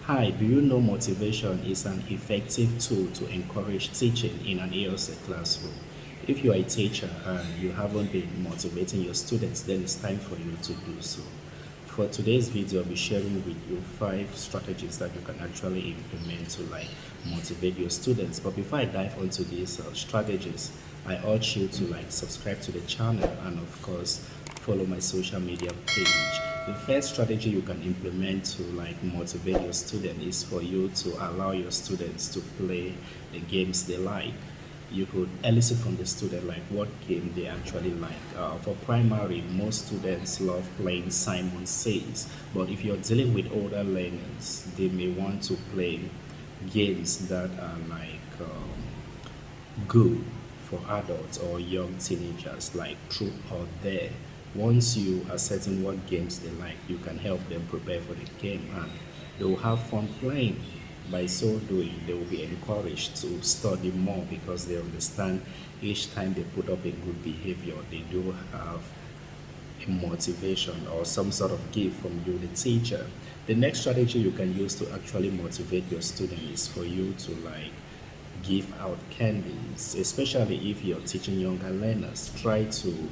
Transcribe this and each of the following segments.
Hi, do you know motivation is an effective tool to encourage teaching in an ELC classroom? If you are a teacher and you haven't been motivating your students, then it's time for you to do so. For today's video, I'll be sharing with you 5 strategies that you can actually implement to motivate your students. But before I dive into these strategies, I urge you to subscribe to the channel and of course follow my social media page. The first strategy you can implement to motivate your student is for you to allow your students to play the games they like. You could elicit from the student what game they actually like. For primary, most students love playing Simon Says, but if you're dealing with older learners, they may want to play games that are good for adults or young teenagers, like Truth or Dare. Once you are certain what games they like, you can help them prepare for the game and they will have fun playing. By so doing, they will be encouraged to study more because they understand each time they put up a good behavior, they do have a motivation or some sort of gift from you, the teacher. The next strategy you can use to actually motivate your student is for you to give out candies, especially if you're teaching younger learners. Try to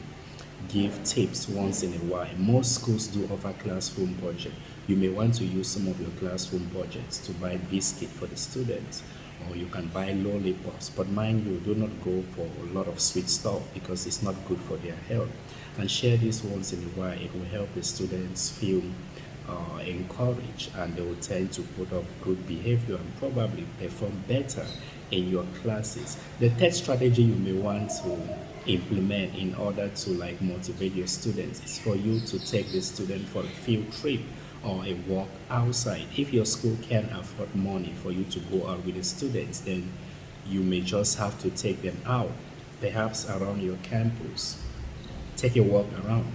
give tips once in a while. Most schools do offer classroom budget. You may want to use some of your classroom budgets to buy biscuit for the students, or you can buy lollipops. But mind you, do not go for a lot of sweet stuff because it's not good for their health. And share this once in a while. It will help the students feel encouraged and they will tend to put up good behavior and probably perform better in your classes. The third strategy you may want to implement in order to motivate your students is for you to take the student for a field trip or a walk outside. If your school can't afford money for you to go out with the students, then you may just have to take them out, perhaps around your campus. Take a walk around.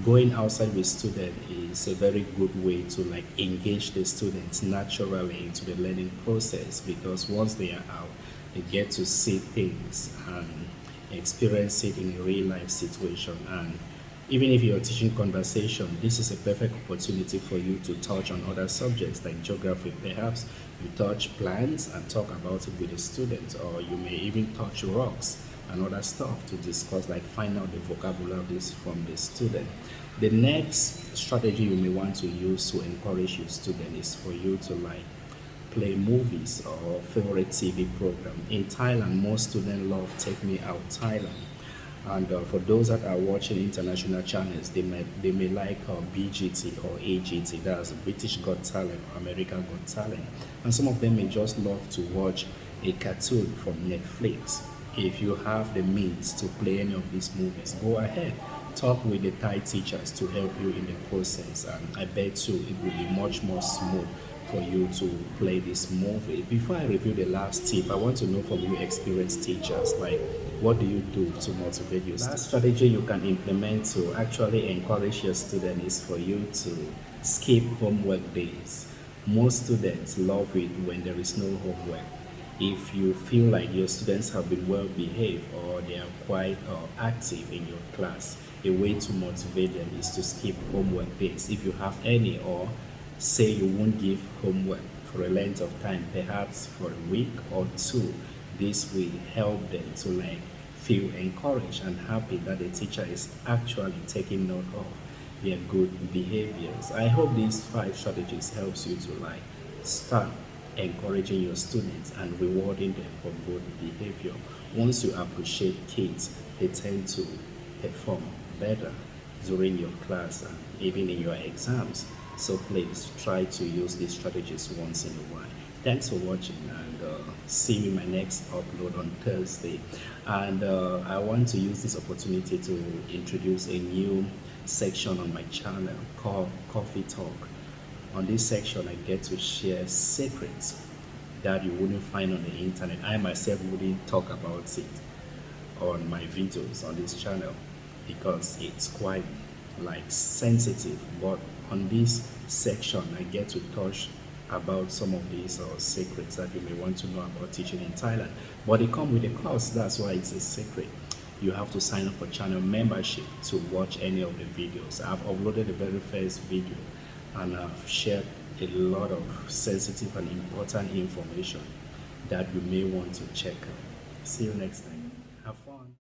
Going outside with students is a very good way to engage the students naturally into the learning process, because once they are out, they get to see things and experience it in a real life situation. And even if you're teaching conversation, this is a perfect opportunity for you to touch on other subjects like geography. Perhaps you touch plants and talk about it with the students, or you may even touch rocks and other stuff to discuss, find out the vocabularies from the student. The next strategy you may want to use to encourage your student is for you to play movies or favorite TV program. In Thailand, most students love Take Me Out Thailand. And for those that are watching international channels, they may like BGT or AGT, that's British Got Talent, American Got Talent. And some of them may just love to watch a cartoon from Netflix. If you have the means to play any of these movies, go ahead. Talk with the Thai teachers to help you in the process, and I bet you it will be much more smooth for you to play this movie. Before I review the last tip, I want to know from you experienced teachers, what do you do to motivate your students? Last strategy you can implement to actually encourage your student is for you to skip homework days. Most students love it when there is no homework. If you feel like your students have been well behaved or they are quite active in your class, a way to motivate them is to skip homework days if you have any, or say you won't give homework for a length of time, perhaps for a week or two. This will help them to feel encouraged and happy that the teacher is actually taking note of their good behaviors. I hope these 5 strategies helps you to start encouraging your students and rewarding them for good behavior. Once you appreciate kids, they tend to perform better during your class and even in your exams. So please try to use these strategies once in a while. Thanks for watching, and see you in my next upload on Thursday. And I want to use this opportunity to introduce a new section on my channel called Coffee Talk. On this section, I get to share secrets that you wouldn't find on the internet. I myself wouldn't talk about it on my videos on this channel because it's quite sensitive. But on this section, I get to touch about some of these secrets that you may want to know about teaching in Thailand. But it comes with a cost, that's why it's a secret. You have to sign up for channel membership to watch any of the videos. I've uploaded the very first video and I've shared a lot of sensitive and important information that you may want to check out. See you next time. Have fun.